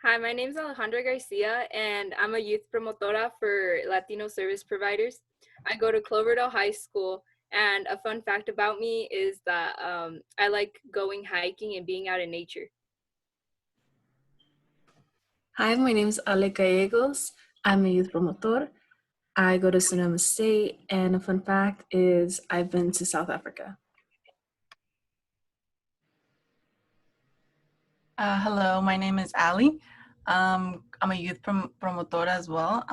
Hi, my name is Alejandra Garcia, and I'm a youth promotora for Latino service providers. I go to Cloverdale High School, and a fun fact about me is that I like going hiking and being out in nature. Hi, my name is Ale Gallegos. I'm a youth promotor. I go to Sonoma State, and a fun fact is I've been to South Africa. Hello, my name is Ali. I'm a youth promotora as well.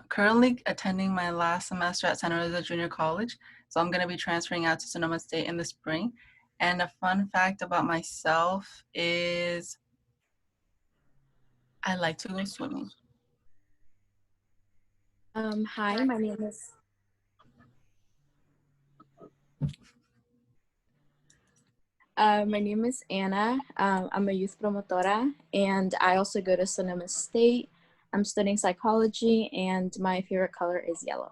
Currently attending my last semester at Santa Rosa Junior College, so I'm going to be transferring out to Sonoma State in the spring. And a fun fact about myself is I like to go swimming. Hi, my name is Anna. I'm a youth promotora, and I also go to Sonoma State. I'm studying psychology, and my favorite color is yellow.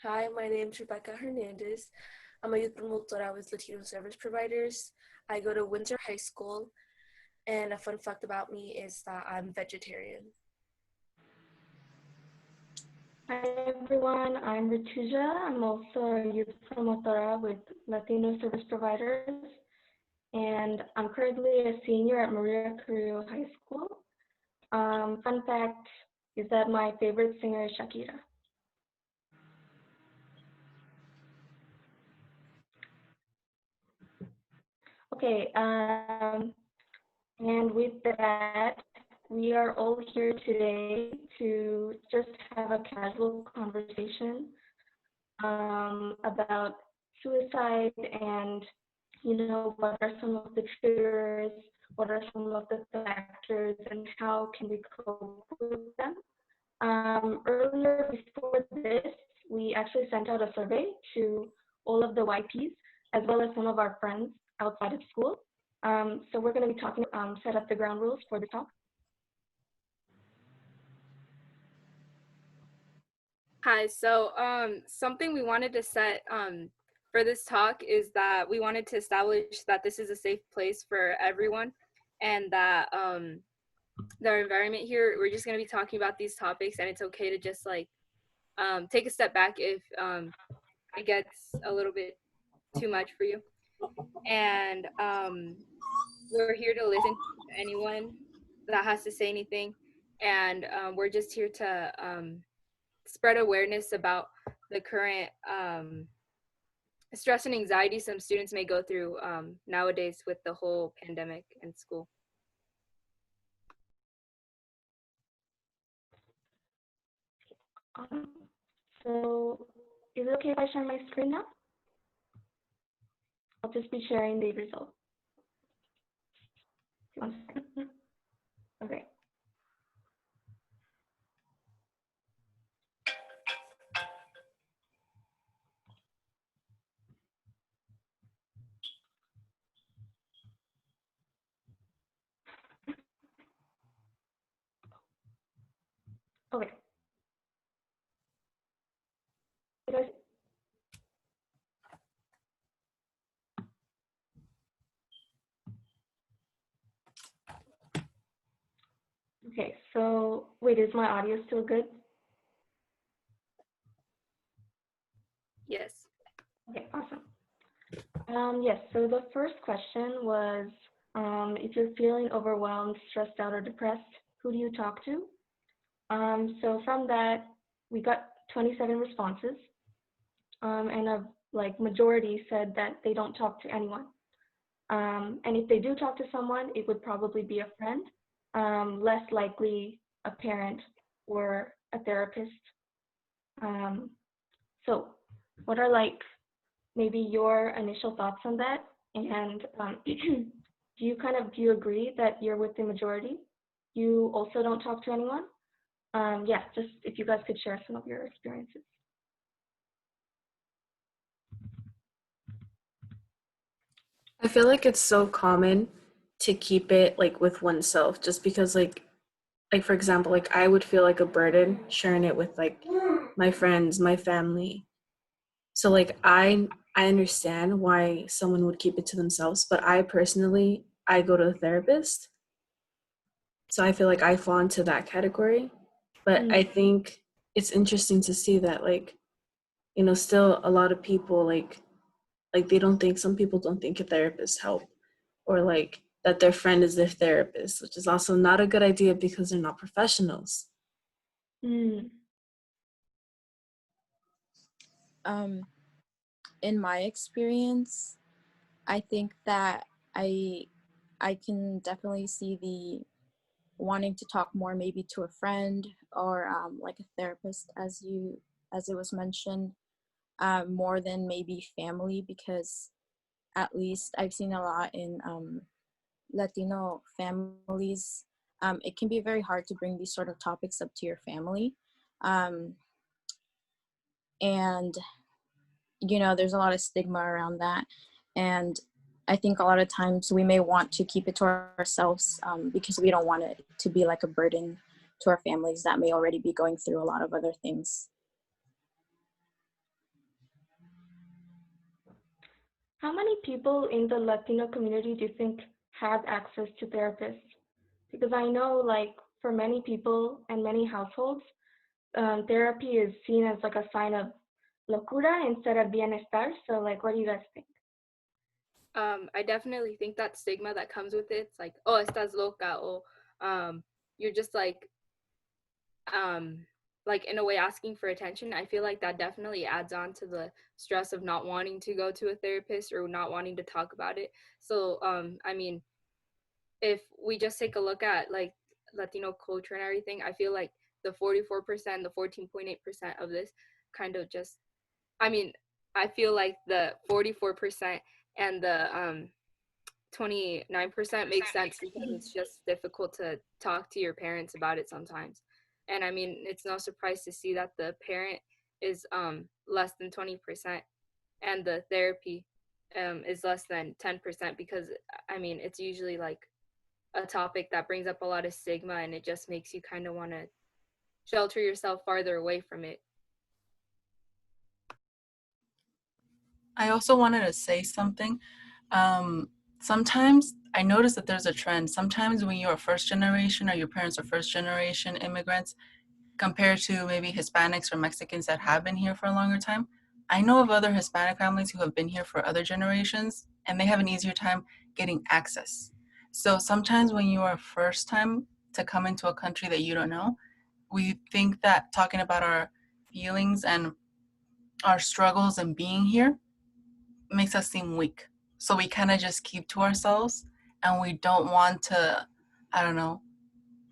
Hi, my name is Rebecca Hernandez. I'm a youth promotora with Latino service providers. I go to Windsor High School, and a fun fact about me is that I'm vegetarian. Hi everyone, I'm Rituja. I'm also a youth promotora with Latino service providers, and I'm currently a senior at Maria Carrillo High School. Fun fact is that my favorite singer is Shakira. Okay, and with that, we are all here today to just have a casual conversation about suicide and, what are some of the triggers, what are some of the factors, and how can we cope with them. Earlier before this, we actually sent out a survey to all of the YPs, as well as some of our friends outside of school. So we're going to be talking, set up the ground rules for the talk. Hi, so something we wanted to set for this talk is that we wanted to establish that this is a safe place for everyone, and that the environment here, we're just going to be talking about these topics, and it's okay to just like take a step back if it gets a little bit too much for you. And we're here to listen to anyone that has to say anything, and we're just here to spread awareness about the current stress and anxiety some students may go through nowadays with the whole pandemic in school. So is it okay if I share my screen now? I'll just be sharing the results. Okay. Okay. Okay, so wait, is my audio still good? Yes. Okay, awesome. Yes, so the first question was, if you're feeling overwhelmed, stressed out, or depressed, who do you talk to? So from that, we got 27 responses, and a majority said that they don't talk to anyone. And if they do talk to someone, it would probably be a friend, less likely a parent or a therapist. So what are maybe your initial thoughts on that? And do you agree that you're with the majority? You also don't talk to anyone? Yeah, just if you guys could share some of your experiences. I feel like it's so common to keep it like with oneself, just because like for example, like I would feel like a burden sharing it with like my friends, my family. So like I understand why someone would keep it to themselves, but I personally I go to a therapist. So I feel like I fall into that category. But I think it's interesting to see that, like, you know, still a lot of people like they don't think, some people don't think a therapist help, or like that their friend is their therapist, which is also not a good idea because they're not professionals. In my experience, I think that I can definitely see the wanting to talk more maybe to a friend or like a therapist, as it was mentioned, more than maybe family, because at least I've seen a lot in Latino families. It can be very hard to bring these sort of topics up to your family. Um, and, you know, there's a lot of stigma around that. And I think a lot of times we may want to keep it to ourselves because we don't want it to be like a burden to our families that may already be going through a lot of other things. How many people in the Latino community do you think have access to therapists? Because I know, like, for many people and many households, therapy is seen as like a sign of locura instead of bienestar. So, like, what do you guys think? I definitely think that stigma that comes with it, it's like, oh, estás loca, or you're just like in a way asking for attention. I feel like that definitely adds on to the stress of not wanting to go to a therapist or not wanting to talk about it. So I mean, if we just take a look at like Latino culture and everything, I feel like the 44%, the 14.8% of this kind of just, I mean, I feel like the 44% and the 29% makes sense because it's just difficult to talk to your parents about it sometimes. And I mean, it's no surprise to see that the parent is less than 20% and the therapy is less than 10%, because I mean, it's usually like a topic that brings up a lot of stigma, and it just makes you kind of want to shelter yourself farther away from it. I also wanted to say something. Sometimes I notice that there's a trend. Sometimes when you're first generation or your parents are first generation immigrants, compared to maybe Hispanics or Mexicans that have been here for a longer time, I know of other Hispanic families who have been here for other generations and they have an easier time getting access. So sometimes when you are first time to come into a country that you don't know, we think that talking about our feelings and our struggles and being here makes us seem weak. So we kind of just keep to ourselves and we don't want to, I don't know,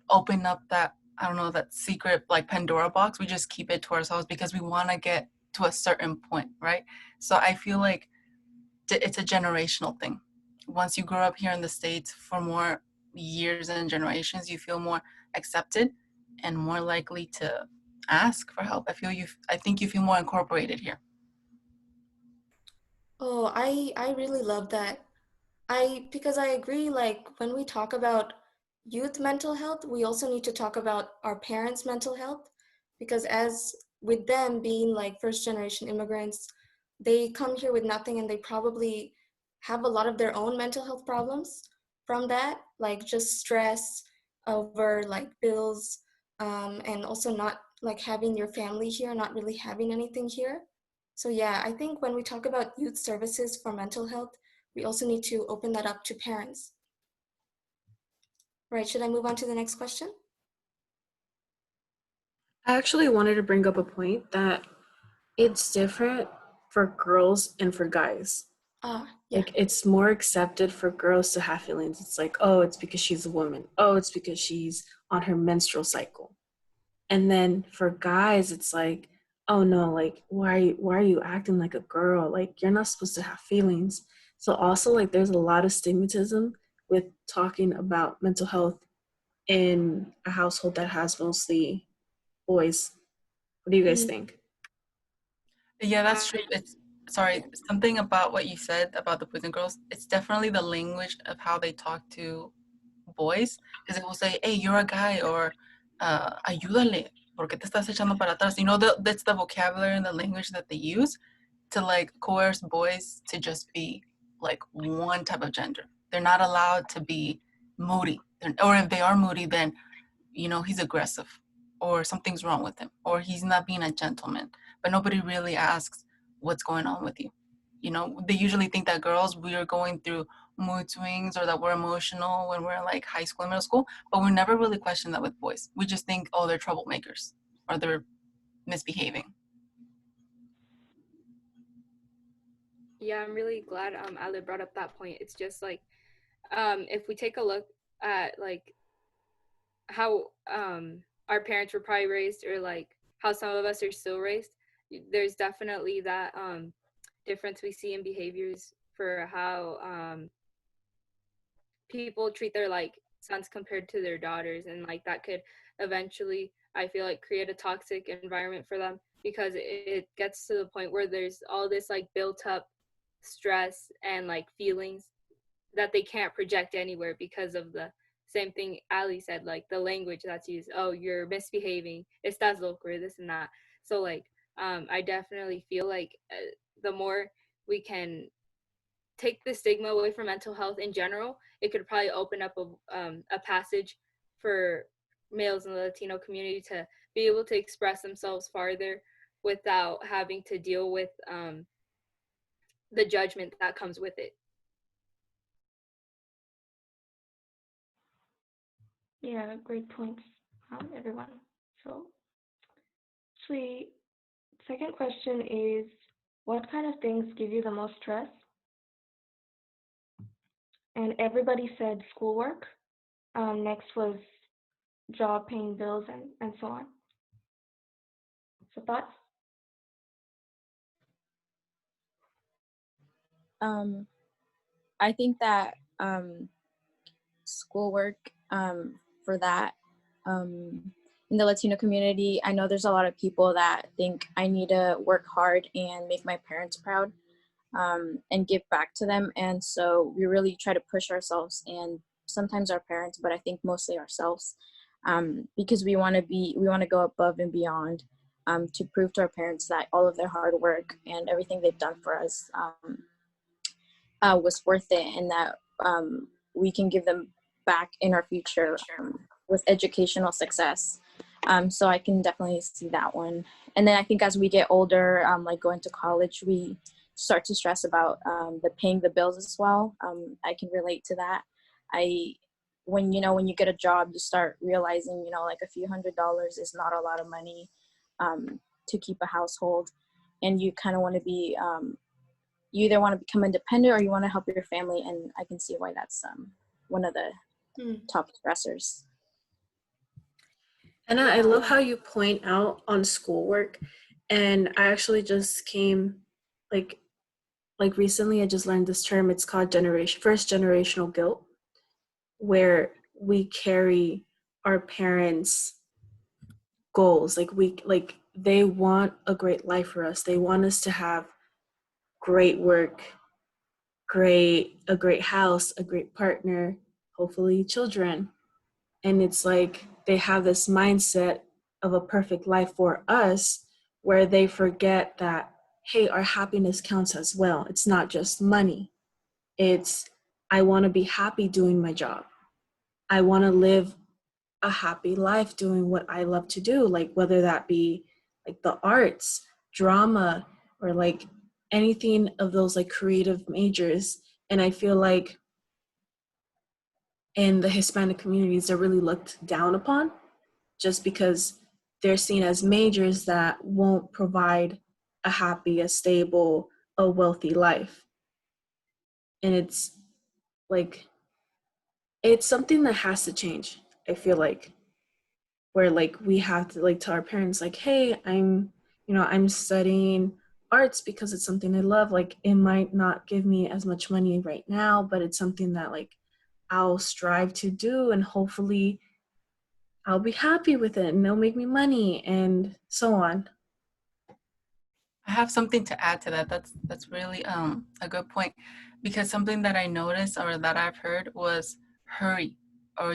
open up that, I don't know, that secret like Pandora box. We just keep it to ourselves because we want to get to a certain point, right? So I feel like it's a generational thing. Once you grow up here in the States for more years and generations, you feel more accepted and more likely to ask for help. I think you feel more incorporated here. Oh, I really love that. Because I agree, like when we talk about youth mental health, we also need to talk about our parents' mental health, because as with them being like first generation immigrants, they come here with nothing and they probably have a lot of their own mental health problems from that, like just stress over like bills, and also not like having your family here, not really having anything here. So yeah, I think when we talk about youth services for mental health, we also need to open that up to parents. Right, should I move on to the next question? I actually wanted to bring up a point that it's different for girls and for guys. Yeah. Like, it's more accepted for girls to have feelings. It's like, oh, it's because she's a woman. Oh, it's because she's on her menstrual cycle. And then for guys, it's like, oh no, like, why are you acting like a girl? Like, you're not supposed to have feelings. So also, like, there's a lot of stigmatism with talking about mental health in a household that has mostly boys. What do you guys think? Yeah, that's true. It's sorry, something about what you said about the boys and girls. It's definitely the language of how they talk to boys, because they will say, "Hey, you're a guy," or "Ayúdale, ¿por qué te estás echando para atrás?" You know, that's the vocabulary and the language that they use to like coerce boys to just be like one type of gender. They're not allowed to be moody. Or if they are moody, then, you know, he's aggressive or something's wrong with him or he's not being a gentleman. But nobody really asks what's going on with you. You know, they usually think that girls, we are going through mood swings or that we're emotional when we're in like high school and middle school, but we never really question that with boys. We just think, oh, they're troublemakers or they're misbehaving. Yeah, I'm really glad Ali brought up that point. It's just like if we take a look at like how our parents were probably raised, or like how some of us are still raised, there's definitely that difference we see in behaviors for how people treat their like sons compared to their daughters, and like that could eventually, I feel like, create a toxic environment for them, because it gets to the point where there's all this like built up stress and like feelings that they can't project anywhere because of the same thing Ali said, like the language that's used. Oh, you're misbehaving, estás loco, or this and that. So like I definitely feel like the more we can take the stigma away from mental health in general, it could probably open up a passage for males in the Latino community to be able to express themselves farther without having to deal with the judgment that comes with it. Yeah, great points, everyone. So, actually, second question is, what kind of things give you the most stress? And everybody said schoolwork. Next was job, paying bills, and so on. So thoughts? I think that schoolwork for that in the Latino community, I know there's a lot of people that think I need to work hard and make my parents proud and give back to them. And so we really try to push ourselves and sometimes our parents, but I think mostly ourselves, because we want to go above and beyond to prove to our parents that all of their hard work and everything they've done for us was worth it, and that we can give them back in our future with educational success. So I can definitely see that one. And then I think as we get older, like going to college, we start to stress about the paying the bills as well. I can relate to that. When you get a job, you start realizing, like a few $100s is not a lot of money to keep a household, and you kind of want to be you either want to become independent or you want to help your family, and I can see why that's one of the top stressors. And I love how you point out on schoolwork. And I actually just came, like recently I just learned this term. It's called first generational guilt, where we carry our parents' goals. Like they want a great life for us. They want us to have great work, a great house, a great partner, hopefully children. And it's like they have this mindset of a perfect life for us, where they forget that, hey, our happiness counts as well. It's not just money. It's, I want to be happy doing my job. I want to live a happy life doing what I love to do, like whether that be like the arts, drama, or like anything of those like creative majors. And I feel like in the Hispanic communities, they're really looked down upon just because they're seen as majors that won't provide a happy, a stable, a wealthy life. And it's like, it's something that has to change, I feel like, where like we have to like tell our parents like, hey, I'm studying arts because it's something I love. Like it might not give me as much money right now, but it's something that like I'll strive to do, and hopefully I'll be happy with it and they'll make me money, and so on. I have something to add to that. That's really a good point, because something that I noticed or that I've heard was hurry, or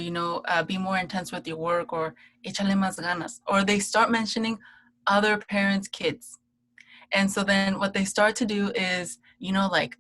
be more intense with your work, or échale más ganas, or they start mentioning other parents' kids. And so then what they start to do is, like,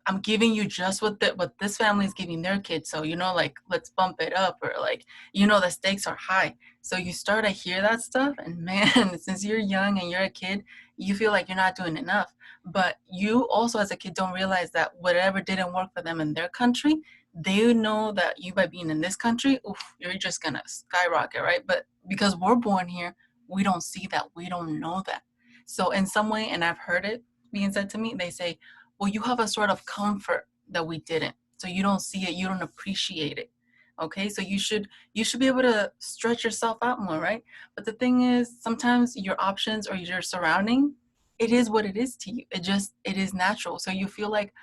I'm giving you just what this family is giving their kids. So, like, let's bump it up, or like, the stakes are high. So you start to hear that stuff, and man, since you're young and you're a kid, you feel like you're not doing enough. But you also, as a kid, don't realize that whatever didn't work for them in their country, they know that you, by being in this country, oof, you're just gonna skyrocket, right? But because we're born here, we don't see that. We don't know that. So in some way, and I've heard it being said to me, they say, well, you have a sort of comfort that we didn't. So you don't see it, you don't appreciate it. Okay, so you should be able to stretch yourself out more, right? But the thing is, sometimes your options or your surrounding, it is what it is to you. It is natural. So you feel like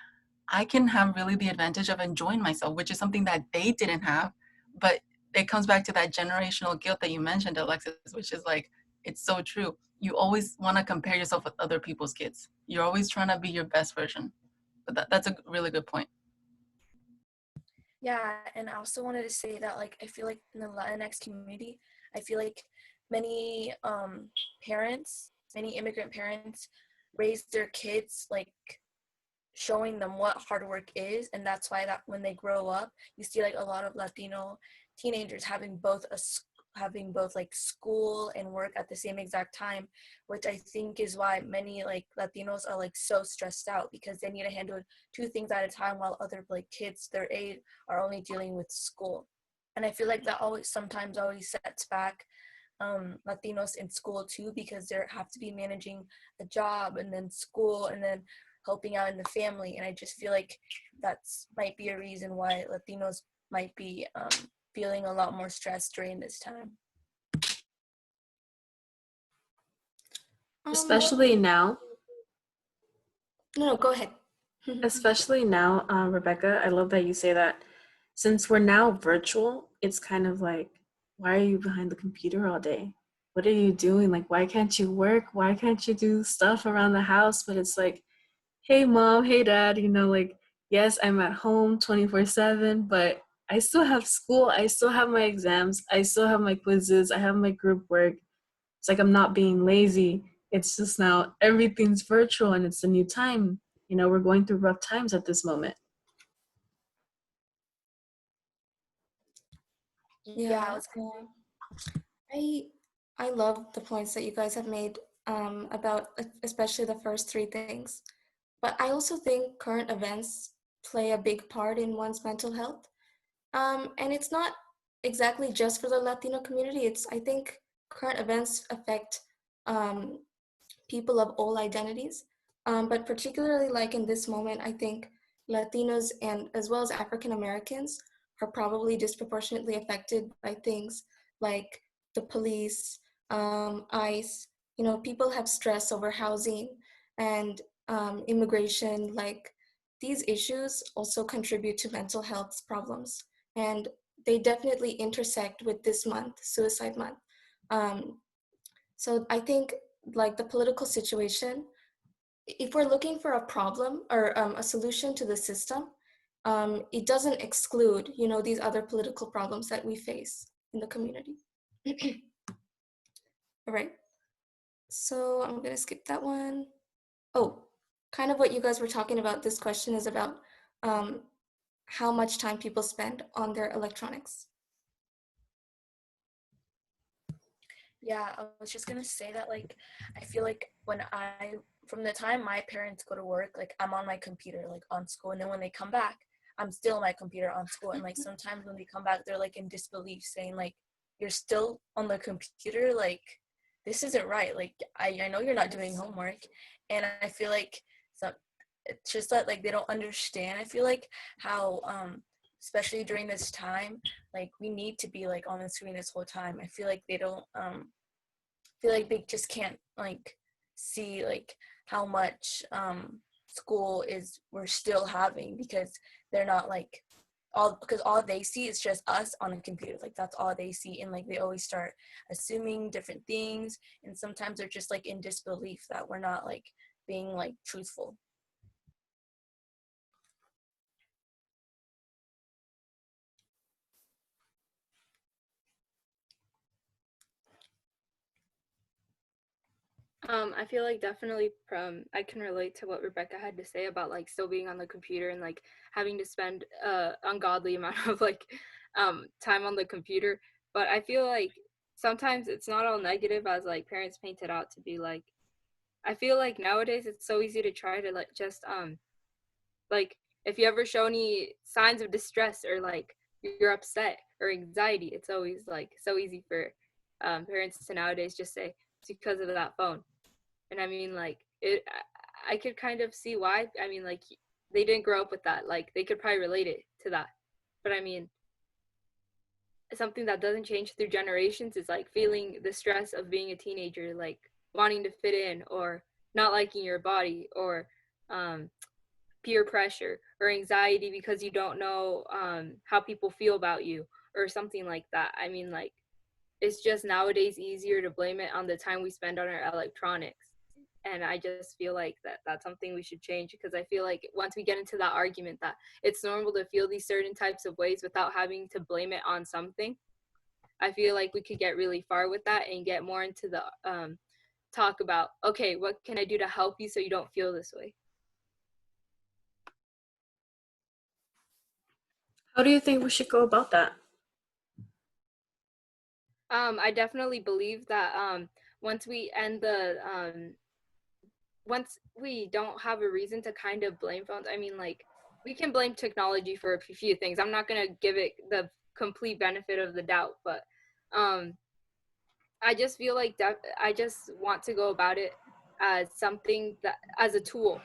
I can have really the advantage of enjoying myself, which is something that they didn't have. But it comes back to that generational guilt that you mentioned, Alexis, which is like, it's so true. You always want to compare yourself with other people's kids. You're always trying to be your best version. But that's a really good point. Yeah, and I also wanted to say that, like, I feel like in the Latinx community, I feel like many parents, many immigrant parents raise their kids, like, showing them what hard work is, and that's why that when they grow up, you see like a lot of Latino teenagers having both like school and work at the same exact time, which I think is why many like Latinos are like so stressed out, because they need to handle two things at a time, while other like kids their age are only dealing with school. And I feel like that sometimes always sets back Latinos in school too, because they have to be managing a job and then school and then helping out in the family. And I just feel like that's might be a reason why Latinos might be feeling a lot more stressed during this time. Especially now. No, go ahead. Especially now, Rebecca, I love that you say that. Since we're now virtual, it's kind of like, why are you behind the computer all day? What are you doing? Like, why can't you work? Why can't you do stuff around the house? But it's like, hey, mom, hey, dad, like, yes, I'm at home 24/7, but I still have school. I still have my exams. I still have my quizzes. I have my group work. It's like I'm not being lazy. It's just now everything's virtual and it's a new time. We're going through rough times at this moment. Yeah, I love the points that you guys have made about especially the first three things. But I also think current events play a big part in one's mental health. And it's not exactly just for the Latino community. I think current events affect um, people of all identities. But particularly like in this moment, I think Latinos and as well as African Americans are probably disproportionately affected by things like the police, ICE. People have stress over housing and immigration. Like these issues also contribute to mental health problems, and they definitely intersect with this month, Suicide Month. So I think like the political situation, if we're looking for a problem or a solution to the system, it doesn't exclude, these other political problems that we face in the community. All right. So I'm going to skip that one. Oh, kind of what you guys were talking about. This question is about how much time people spend on their electronics. Yeah, I was just gonna say that, like, I feel like from the time my parents go to work, like, I'm on my computer, like, on school, and then when they come back, I'm still on my computer on school, and, like, sometimes when they come back, they're, like, in disbelief, saying, like, you're still on the computer, like, this isn't right, like, I know you're not doing homework, and I feel like it's just that, like, they don't understand, I feel like, how, especially during this time, like, we need to be, like, on the screen this whole time. I feel like they don't, feel like they just can't, like, see, like, how much, school we're still having, because they're not, like, because all they see is just us on a computer. Like, that's all they see, and, like, they always start assuming different things, and sometimes they're just, like, in disbelief that we're not, like, being, like, truthful. I feel like definitely I can relate to what Rebecca had to say about like still being on the computer and like having to spend ungodly amount of like time on the computer. But I feel like sometimes it's not all negative as like parents paint it out to be. Like I feel like nowadays it's so easy to try to like just like if you ever show any signs of distress or like you're upset or anxiety, it's always like so easy for parents to nowadays just say it's because of that phone. And I mean, like I could kind of see why. I mean, like they didn't grow up with that. Like they could probably relate it to that. But I mean, something that doesn't change through generations is like feeling the stress of being a teenager, like wanting to fit in or not liking your body or um, peer pressure or anxiety because you don't know how people feel about you or something like that. I mean, like it's just nowadays easier to blame it on the time we spend on our electronics. And I just feel like that's something we should change because I feel like once we get into that argument that it's normal to feel these certain types of ways without having to blame it on something, I feel like we could get really far with that and get more into the talk about, okay, what can I do to help you so you don't feel this way? How do you think we should go about that? I definitely believe that once we end the once we don't have a reason to kind of blame phones, I mean, like we can blame technology for a few things. I'm not gonna give it the complete benefit of the doubt, but um, I just feel like I just want to go about it as something that as a tool,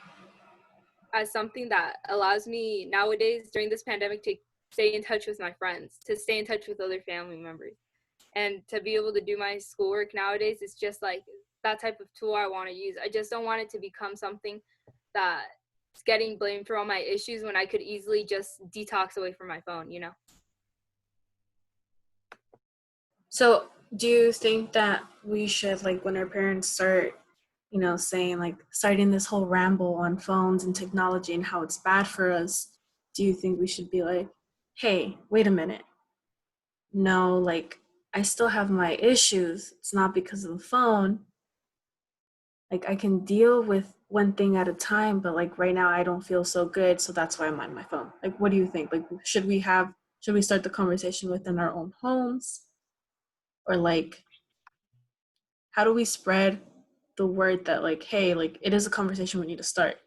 as something that allows me nowadays during this pandemic to stay in touch with my friends, to stay in touch with other family members, and to be able to do my schoolwork nowadays. It's just like that type of tool I want to use. I just don't want it to become something that's getting blamed for all my issues when I could easily just detox away from my phone, you know? So, do you think that we should, like, when our parents start, saying, like, starting this whole ramble on phones and technology and how it's bad for us, do you think we should be like, hey, wait a minute? No, like, I still have my issues. It's not because of the phone. Like, I can deal with one thing at a time, but like right now I don't feel so good, so that's why I'm on my phone. Like, what do you think? Like, should we start the conversation within our own homes? Or like, how do we spread the word that like, hey, like it is a conversation we need to start?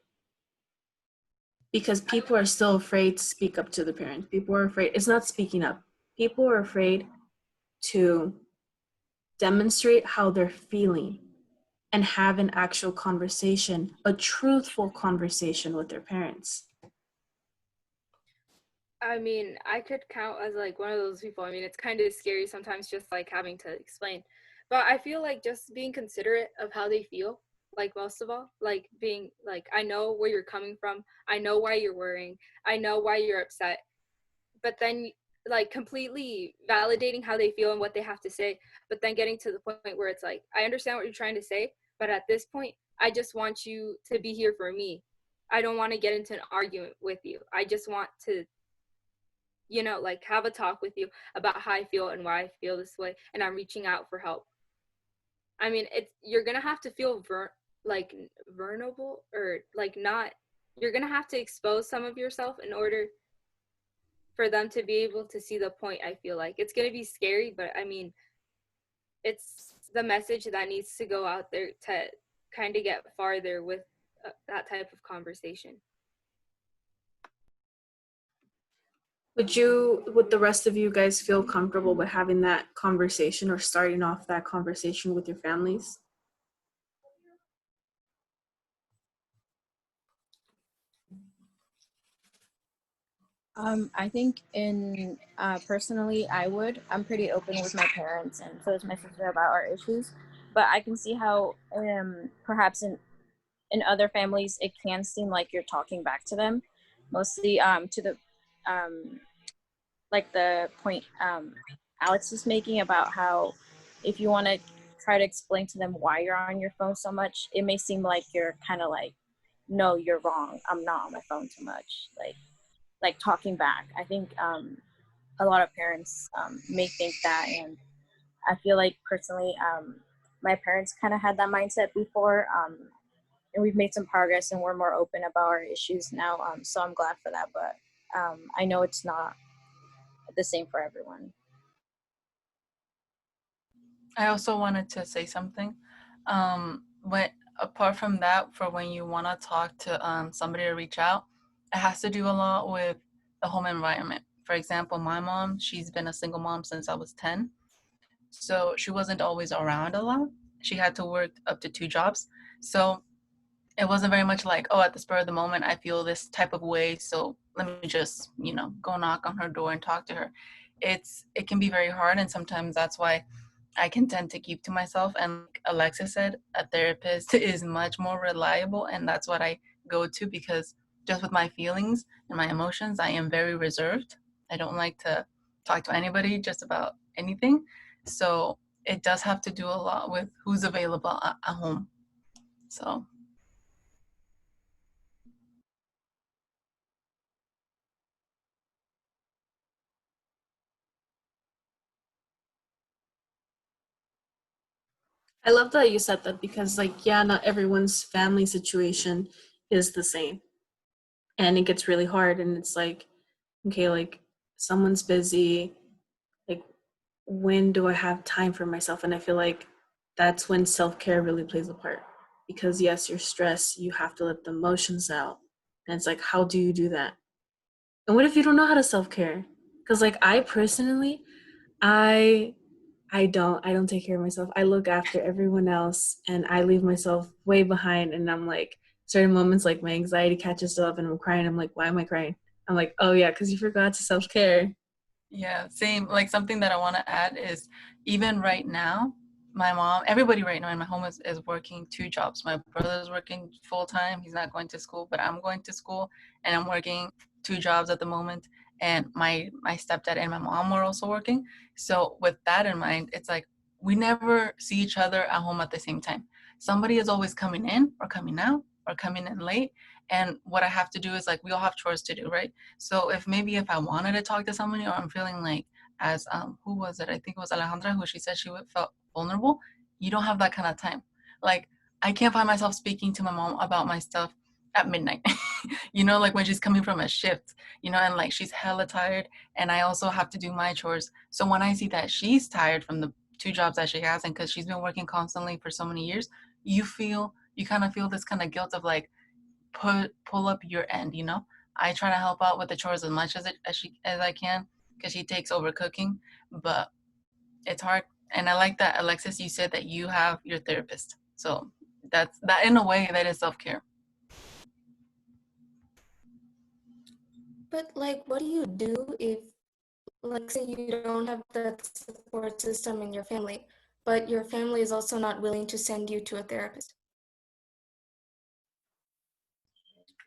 Because people are still afraid to speak up to the parents. People are afraid, it's not speaking up. People are afraid to demonstrate how they're feeling and have an actual conversation, a truthful conversation with their parents. I mean, I could count as like one of those people. I mean, it's kind of scary sometimes just like having to explain. But I feel like just being considerate of how they feel, like most of all, like being like, I know where you're coming from. I know why you're worrying. I know why you're upset. But then like completely validating how they feel and what they have to say, but then getting to the point where it's like, I understand what you're trying to say, but at this point, I just want you to be here for me. I don't want to get into an argument with you. I just want to, you know, like have a talk with you about how I feel and why I feel this way, and I'm reaching out for help. I mean, it's you're gonna have to feel like vulnerable or like not. You're gonna have to expose some of yourself in order for them to be able to see the point. I feel like it's gonna be scary, but I mean, it's the message that needs to go out there to kind of get farther with that type of conversation. Would the rest of you guys feel comfortable with having that conversation or starting off that conversation with your families? I think in personally, I would. I'm pretty open with my parents, and so is my sister about our issues. But I can see how perhaps in other families it can seem like you're talking back to them, mostly to the um, like the point Alex was making about how if you want to try to explain to them why you're on your phone so much, it may seem like you're kind of like, no, you're wrong. I'm not on my phone too much. Like talking back. I think a lot of parents may think that, and I feel like personally, my parents kind of had that mindset before. And we've made some progress and we're more open about our issues now. So I'm glad for that, but I know it's not the same for everyone. I also wanted to say something. When apart from that, for when you want to talk to somebody or reach out, it has to do a lot with the home environment. For example, my mom, she's been a single mom since I was 10. So she wasn't always around a lot. She had to work up to 2 jobs. So it wasn't very much like, oh, at the spur of the moment, I feel this type of way. So let me just, go knock on her door and talk to her. It can be very hard. And sometimes that's why I can tend to keep to myself. And like Alexa said, a therapist is much more reliable. And that's what I go to, because just with my feelings and my emotions, I am very reserved. I don't like to talk to anybody just about anything. So it does have to do a lot with who's available at home. So I love that you said that because, like, yeah, not everyone's family situation is the same. And it gets really hard. And it's like, okay, like, someone's busy. Like, when do I have time for myself? And I feel like that's when self care really plays a part. Because, yes, you're stressed, you have to let the emotions out. And it's like, how do you do that? And what if you don't know how to self care? Because, like, I personally, I I don't take care of myself. I look after everyone else and I leave myself way behind, and I'm like, certain moments like my anxiety catches up and I'm crying. I'm like, why am I crying? I'm like, oh yeah, because you forgot to self-care. yeah, same. Like something that I want to add is, even right now, my mom, everybody right now in my home is working 2 jobs. My brother's working full time. He's not going to school, but I'm going to school and I'm working 2 jobs at the moment. And my stepdad and my mom are also working. So with that in mind, it's like we never see each other at home at the same time. Somebody is always coming in or coming out or coming in late. And what I have to do is, like, we all have chores to do, right? So if I wanted to talk to somebody, or I'm feeling like, as who was it? I think it was Alejandra, who she said she felt vulnerable. You don't have that kind of time. Like, I can't find myself speaking to my mom about my stuff at midnight. Like when she's coming from a shift, and like she's hella tired, and I also have to do my chores. So when I see that she's tired from the 2 jobs that she has, and because she's been working constantly for so many years, you kind of feel this kind of guilt of like, pull up your end. I try to help out with the chores as much as I can, because she takes over cooking, but it's hard. And I like that, Alexis, you said that you have your therapist, so that in a way that is self-care. But like, what do you do if, like, say you don't have that support system in your family, but your family is also not willing to send you to a therapist?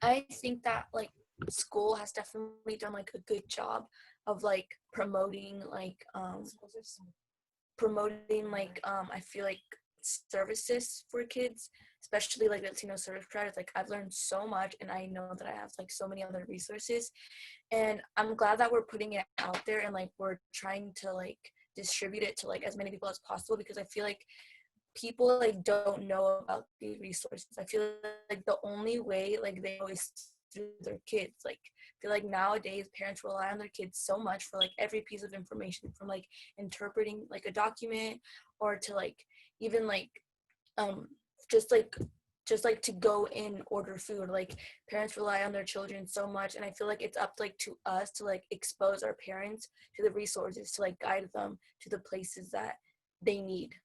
I think that like school has definitely done like a good job of like promoting I feel like services for kids, especially like Latino service providers. Like, I've learned so much, and I know that I have like so many other resources, and I'm glad that we're putting it out there and like we're trying to like distribute it to like as many people as possible, because I feel like people like don't know about these resources. I feel like the only way like they always through their kids. Like, I feel like nowadays parents rely on their kids so much for like every piece of information, from like interpreting like a document, or to like even like um just like to go in order food. Like, parents rely on their children so much, and I feel like it's up like to us to like expose our parents to the resources, to like guide them to the places that they need.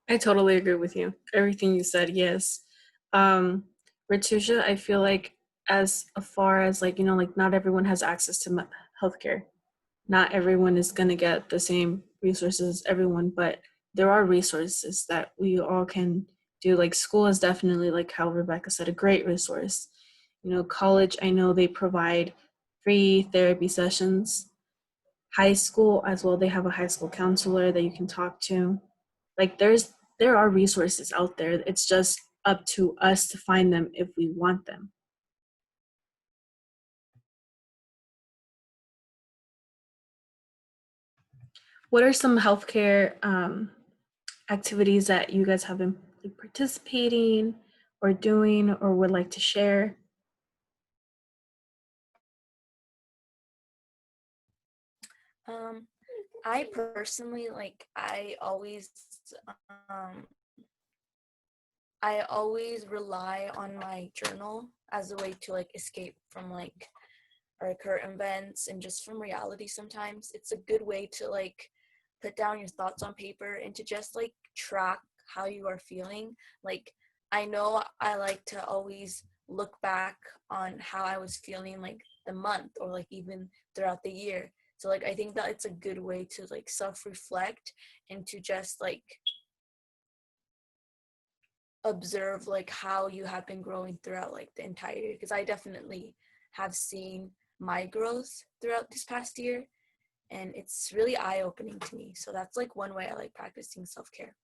I totally agree with you. Everything you said, yes. Um, Ratusha, I feel like as far as like, like not everyone has access to healthcare. Not everyone is going to get the same resources as everyone, but there are resources that we all can do. Like, school is definitely, like how Rebecca said, a great resource. College, I know they provide free therapy sessions. High school as well, they have a high school counselor that you can talk to. Like, there are resources out there. It's just up to us to find them if we want them. What are some healthcare activities that you guys have been like, participating or doing or would like to share? I personally um I always rely on my journal as a way to like escape from like our current events and just from reality sometimes. It's a good way to like put down your thoughts on paper and to just like track how you are feeling. Like I know I like to always look back on how I was feeling like the month or like even throughout the year. So like I think that it's a good way to like self-reflect and to just like observe like how you have been growing throughout like the entire year, because I definitely have seen my growth throughout this past year and it's really eye-opening to me. So that's like one way I like practicing self-care.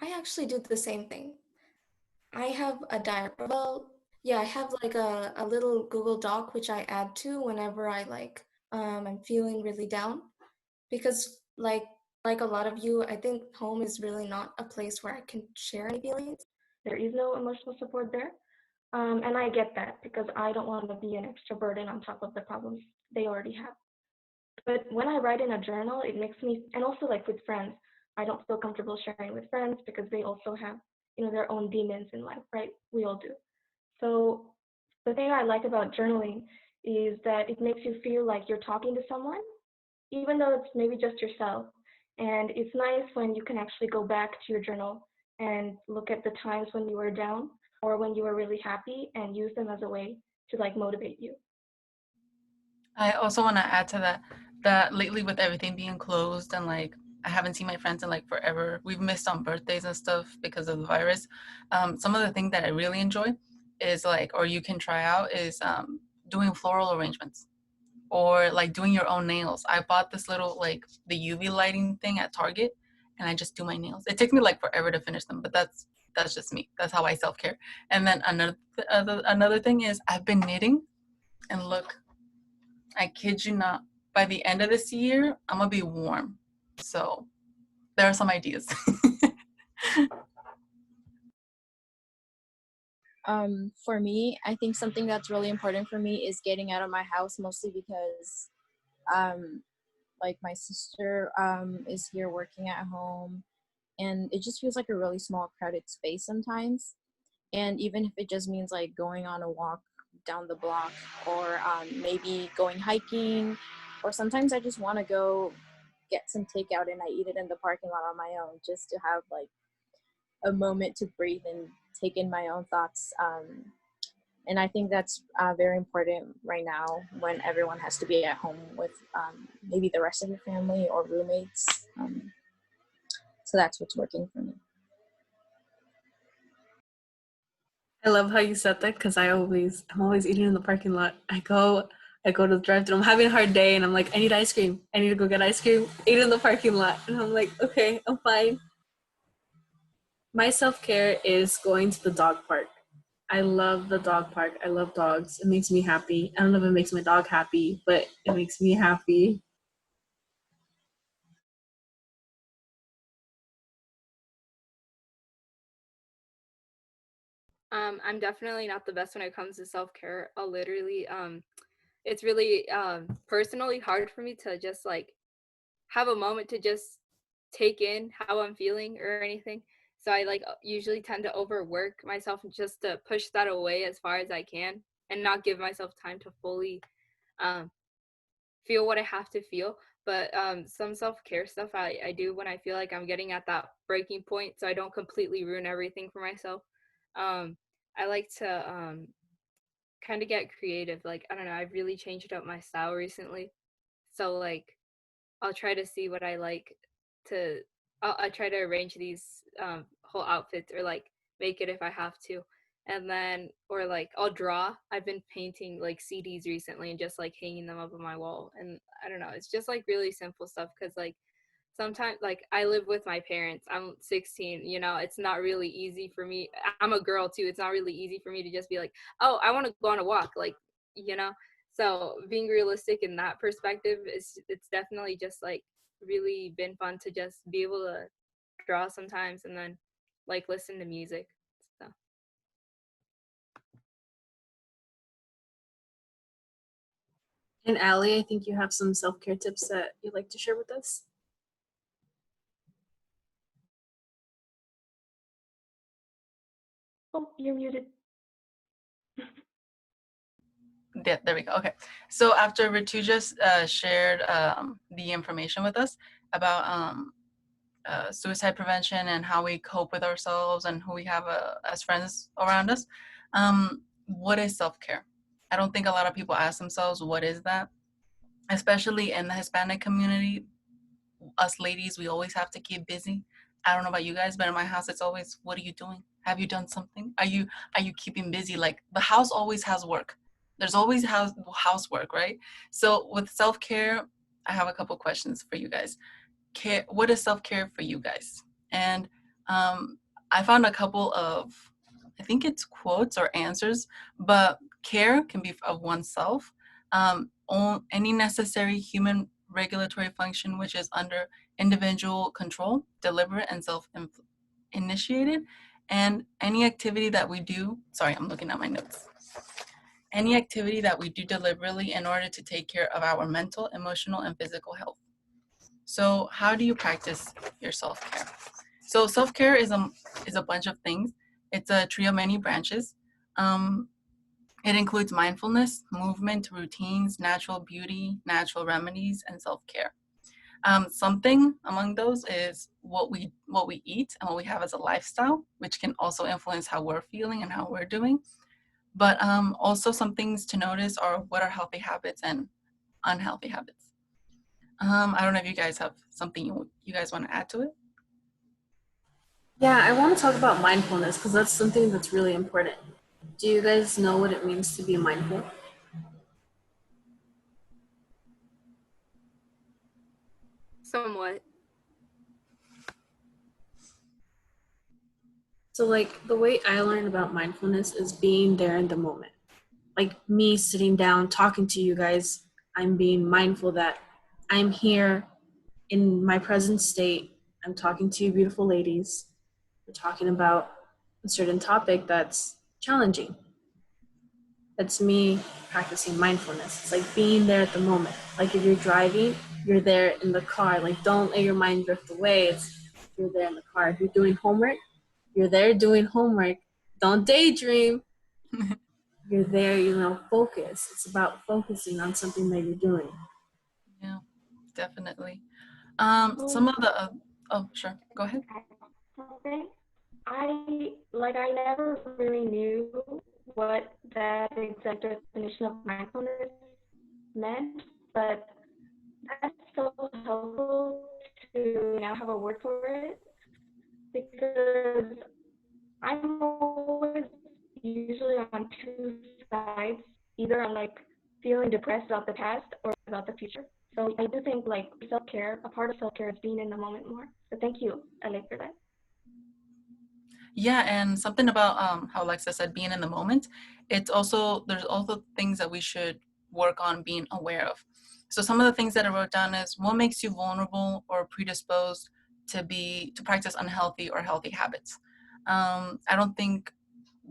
I actually do the same thing. I have a diary. Well, yeah, I have like a little Google Doc which I add to whenever I like I'm feeling really down because like a lot of you, I think home is really not a place where I can share any feelings. There is no emotional support there. And I get that because I don't want to be an extra burden on top of the problems they already have. But when I write in a journal, it makes me, and also like with friends, I don't feel comfortable sharing with friends because they also have, their own demons in life, right? We all do. So the thing I like about journaling is that it makes you feel like you're talking to someone, even though it's maybe just yourself. And it's nice when you can actually go back to your journal and look at the times when you were down or when you were really happy and use them as a way to like motivate you. I also want to add to that lately with everything being closed and like I haven't seen my friends in like forever. We've missed on birthdays and stuff because of the virus. Some of the things that I really enjoy is like, or you can try out is doing floral arrangements or like doing your own nails. I bought this little like the UV lighting thing at Target and I just do my nails. It takes me like forever to finish them, but that's just me. That's how I self-care. And then another thing is I've been knitting and look, I kid you not, by the end of this year, I'm gonna be warm. So there are some ideas. For me, I think something that's really important for me is getting out of my house, mostly because um, like my sister is here working at home, and it just feels like a really small crowded space sometimes. And even if it just means like going on a walk down the block or maybe going hiking, or sometimes I just want to go get some takeout and I eat it in the parking lot on my own just to have like a moment to breathe and take in my own thoughts. And I think that's very important right now when everyone has to be at home with maybe the rest of your family or roommates. So that's what's working for me. I love how you said that because I'm always eating in the parking lot. I go to the drive-thru. I'm having a hard day and I'm like, I need ice cream. I need to go get ice cream. Eat in the parking lot. And I'm like, okay, I'm fine. My self-care is going to the dog park. I love the dog park. I love dogs. It makes me happy. I don't know if it makes my dog happy, but it makes me happy. I'm definitely not the best when it comes to self-care. I'll literally it's really personally hard for me to just like have a moment to just take in how I'm feeling or anything. So I like usually tend to overwork myself just to push that away as far as I can and not give myself time to fully um feel what I have to feel. But some self-care stuff I do when I feel like I'm getting at that breaking point so I don't completely ruin everything for myself. Um I like to kind of get creative. Like, I don't know, I've really changed up my style recently. So like I'll try to see what I like to I'll try to arrange these whole outfits or like make it if I have to. And then or like I'll draw. I've been painting like CDs recently and just like hanging them up on my wall. And I don't know, it's just like really simple stuff cuz like sometimes, like, I live with my parents. I'm 16, it's not really easy for me. I'm a girl too. It's not really easy for me to just be like, oh, I want to go on a walk, like, you know. So being realistic in that perspective it's definitely just like really been fun to just be able to draw sometimes and then like listen to music. So And Allie, I think you have some self-care tips that you'd like to share with us. Oh, you're muted. Yeah, there we go. Okay. So after Ritu just shared the information with us about suicide prevention and how we cope with ourselves and who we have as friends around us, what is self-care? I don't think a lot of people ask themselves, what is that? Especially in the Hispanic community, us ladies, we always have to keep busy. I don't know about you guys, but in my house, it's always, what are you doing? Have you done something? Are you keeping busy? Like the house always has work. There's always housework, right? So with self-care, I have a couple questions for you guys. What is self-care for you guys? And I found a couple of, I think it's quotes or answers, but care can be of oneself. Any necessary human regulatory function which is under individual control, deliberate and self-initiated, and any activity that we do, sorry, I'm looking at my notes. Any activity that we do deliberately in order to take care of our mental, emotional, and physical health. So how do you practice your self-care? So self-care is a bunch of things. It's a tree of many branches. It includes mindfulness, movement, routines, natural beauty, natural remedies, and self-care. Something among those is what we eat and what we have as a lifestyle, which can also influence how we're feeling and how we're doing. But also some things to notice are what are healthy habits and unhealthy habits. I don't know if you guys have something you guys want to add to it. Yeah, I want to talk about mindfulness because that's something that's really important. Do you guys know what it means to be mindful? somewhat. So like the way I learned about mindfulness is being there in the moment. Like me sitting down talking to you guys, I'm being mindful that I'm here in my present state. I'm talking to you beautiful ladies. We're talking about a certain topic that's challenging. That's me practicing mindfulness. It's like being there at the moment. Like if you're driving, you're there in the car. Like don't let your mind drift away. It's you're there in the car. If you're doing homework, you're there doing homework. Don't daydream. You're there, focus. It's about focusing on something that you're doing. Yeah, definitely. Oh, Some of the oh, sure, go ahead. something. I never really knew what that exact definition of mindfulness meant, but that's so helpful to now have a word for it because I'm always usually on two sides. Either I'm like feeling depressed about the past or about the future. So I do think like self-care, a part of self-care is being in the moment more. So thank you, Ale, for that. Yeah, and something about how Alexa said being in the moment. There's also things that we should work on being aware of. So some of the things that I wrote down is what makes you vulnerable or predisposed to practice unhealthy or healthy habits. I don't think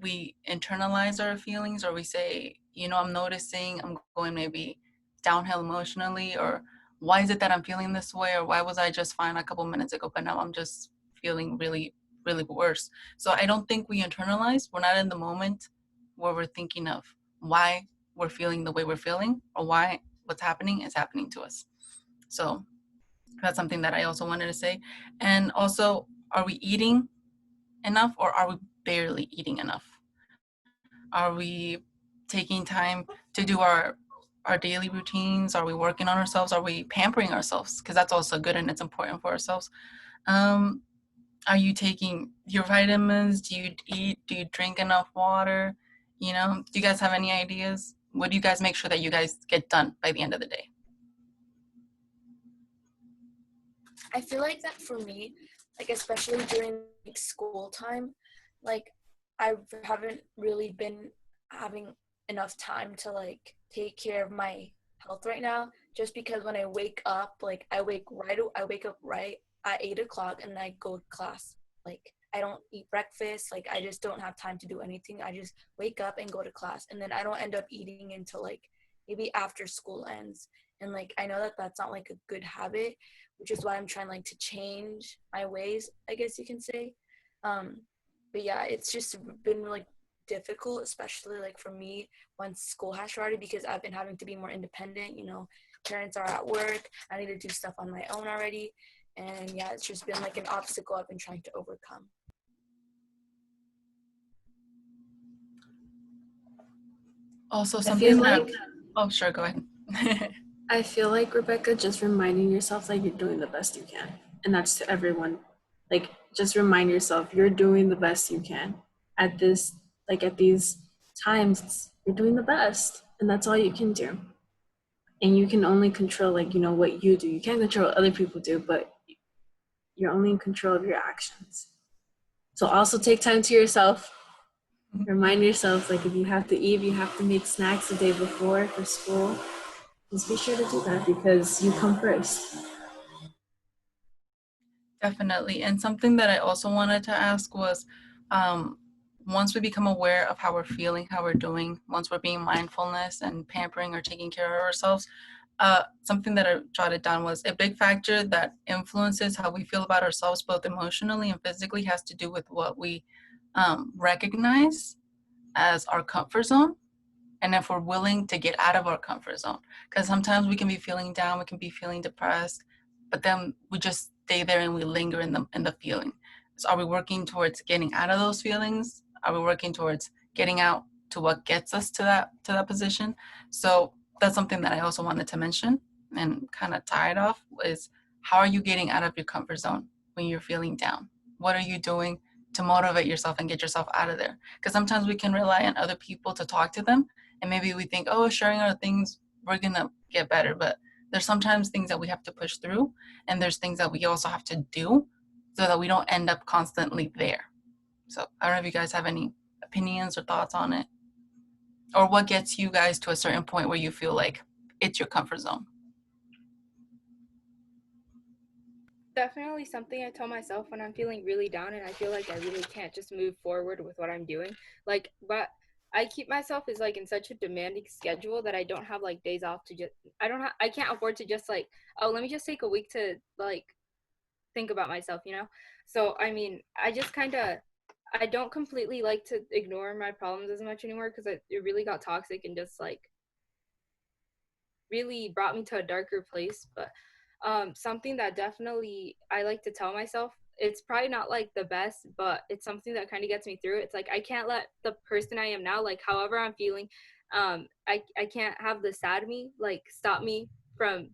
we internalize our feelings or we say, I'm noticing I'm going maybe downhill emotionally, or why is it that I'm feeling this way, or why was I just fine a couple minutes ago, but now I'm just feeling really, really worse. So I don't think we internalize. We're not in the moment where we're thinking of why we're feeling the way we're feeling or why what's happening is happening to us. So that's something that I also wanted to say. And also, are we eating enough or are we barely eating enough? Are we taking time to do our daily routines? Are we working on ourselves? Are we pampering ourselves? Because that's also good and it's important for ourselves. Um, are you taking your vitamins? Do you eat? Do you drink enough water? Do you guys have any ideas? What do you guys make sure that you guys get done by the end of the day? I feel like that for me, like especially during like, school time, like I haven't really been having enough time to like take care of my health right now. Just because when I wake up, like I wake up right at 8 o'clock and I go to class. Like I don't eat breakfast. Like I just don't have time to do anything. I just wake up and go to class, and then I don't end up eating until like maybe after school ends. And like I know that that's not like a good habit, which is why I'm trying like to change my ways, I guess you can say. But yeah, it's just been like difficult, especially like for me once school has started, because I've been having to be more independent. Parents are at work. I need to do stuff on my own already. And yeah, it's just been like an obstacle I've been trying to overcome. Also, I something feel that, like oh, sure, go ahead. I feel like, Rebecca, just reminding yourself that you're doing the best you can. And that's to everyone. Like, just remind yourself you're doing the best you can. At this, like at these times, you're doing the best. And that's all you can do. And you can only control, like, what you do. You can't control what other people do, but you're only in control of your actions. So also take time to yourself. Remind yourself, like, if you have to eat, if you have to make snacks the day before for school, just be sure to do that because you come first. Definitely. And something that I also wanted to ask was, once we become aware of how we're feeling, how we're doing, once we're being mindfulness and pampering or taking care of ourselves, something that I jotted down was a big factor that influences how we feel about ourselves, both emotionally and physically, has to do with what we recognize as our comfort zone, and if we're willing to get out of our comfort zone. Because sometimes we can be feeling down, we can be feeling depressed, but then we just stay there and we linger in the feeling. So are we working towards getting out of those feelings? Are we working towards getting out to what gets us to that position? So that's something that I also wanted to mention and kind of tie it off is, how are you getting out of your comfort zone when you're feeling down? What are you doing to motivate yourself and get yourself out of there? Because sometimes we can rely on other people to talk to them, and maybe we think, oh, sharing our things, we're gonna get better. But there's sometimes things that we have to push through, and there's things that we also have to do so that we don't end up constantly there. So I don't know if you guys have any opinions or thoughts on it, or what gets you guys to a certain point where you feel like it's your comfort zone. Definitely something I tell myself when I'm feeling really down and I feel like I really can't just move forward with what I'm doing. Like, but I keep myself is like in such a demanding schedule that I don't have like days off to just, I can't afford to just like, oh, let me just take a week to like think about myself. So, I mean, I don't completely like to ignore my problems as much anymore because it really got toxic and just like really brought me to a darker place. But something that definitely I like to tell myself, it's probably not like the best, but it's something that kind of gets me through. It's like I can't let the person I am now, like however I'm feeling, I can't have the sad me like stop me from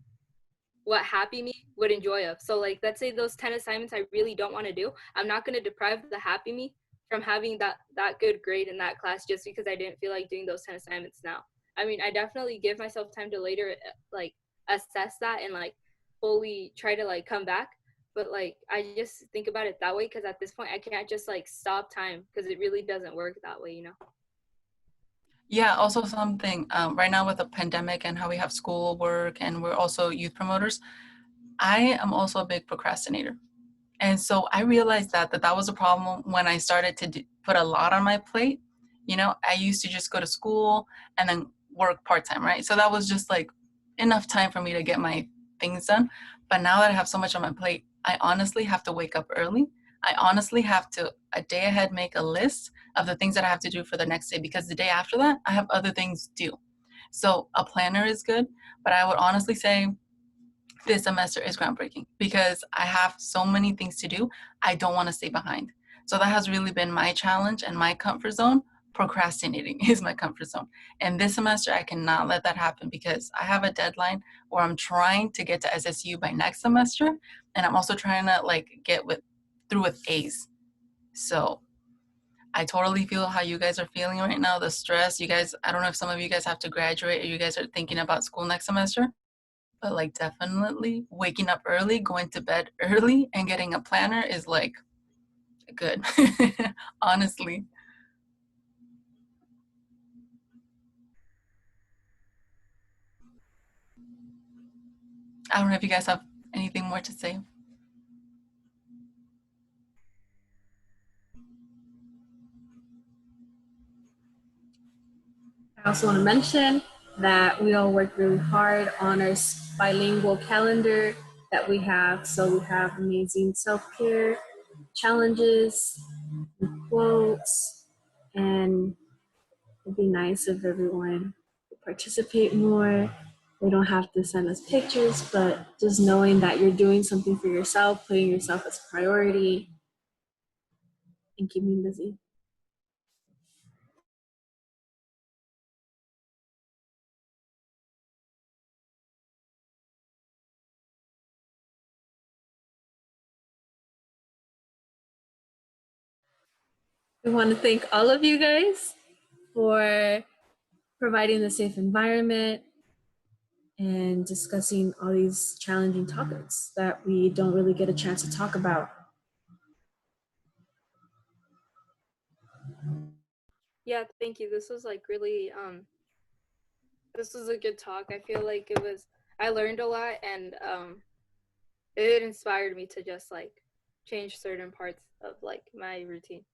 what happy me would enjoy of. So like let's say those 10 assignments I really don't want to do, I'm not going to deprive the happy me from having that good grade in that class just because I didn't feel like doing those 10 assignments now. I mean, I definitely give myself time to later like assess that and like fully try to like come back, but like I just think about it that way because at this point I can't just like stop time because it really doesn't work that way. Yeah, also something right now with the pandemic and how we have school work and we're also youth promoters, I am also a big procrastinator. And so I realized that was a problem when I started to put a lot on my plate. I used to just go to school and then work part-time, right? So that was just like enough time for me to get my things done. But now that I have so much on my plate, I honestly have to wake up early. I honestly have to, a day ahead, make a list of the things that I have to do for the next day, because the day after that, I have other things to do. So a planner is good, but I would honestly say this semester is groundbreaking because I have so many things to do. I don't want to stay behind. So that has really been my challenge and my comfort zone. Procrastinating is my comfort zone. And this semester, I cannot let that happen because I have a deadline where I'm trying to get to SSU by next semester. And I'm also trying to like get through with A's. So I totally feel how you guys are feeling right now, the stress. You guys, I don't know if some of you guys have to graduate or you guys are thinking about school next semester. but like definitely waking up early, going to bed early, and getting a planner is like good, honestly. I don't know if you guys have anything more to say. I also want to mention that we all work really hard on our bilingual calendar that we have. So we have amazing self-care challenges, and quotes, and it'd be nice if everyone would participate more. They don't have to send us pictures, but just knowing that you're doing something for yourself, putting yourself as a priority, and keeping busy. We want to thank all of you guys for providing the safe environment and discussing all these challenging topics that we don't really get a chance to talk about. Yeah, thank you. This was like really this was a good talk. I feel like I learned a lot, and it inspired me to just like change certain parts of like my routine.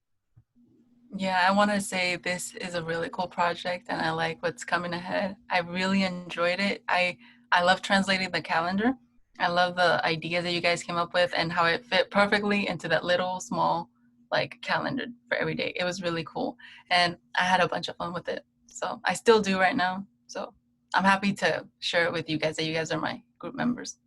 Yeah, I want to say this is a really cool project and I like what's coming ahead. I really enjoyed it. I love translating the calendar. I love the ideas that you guys came up with and how it fit perfectly into that little small like calendar for every day. It was really cool and I had a bunch of fun with it. So I still do right now. So I'm happy to share it with you guys that you guys are my group members.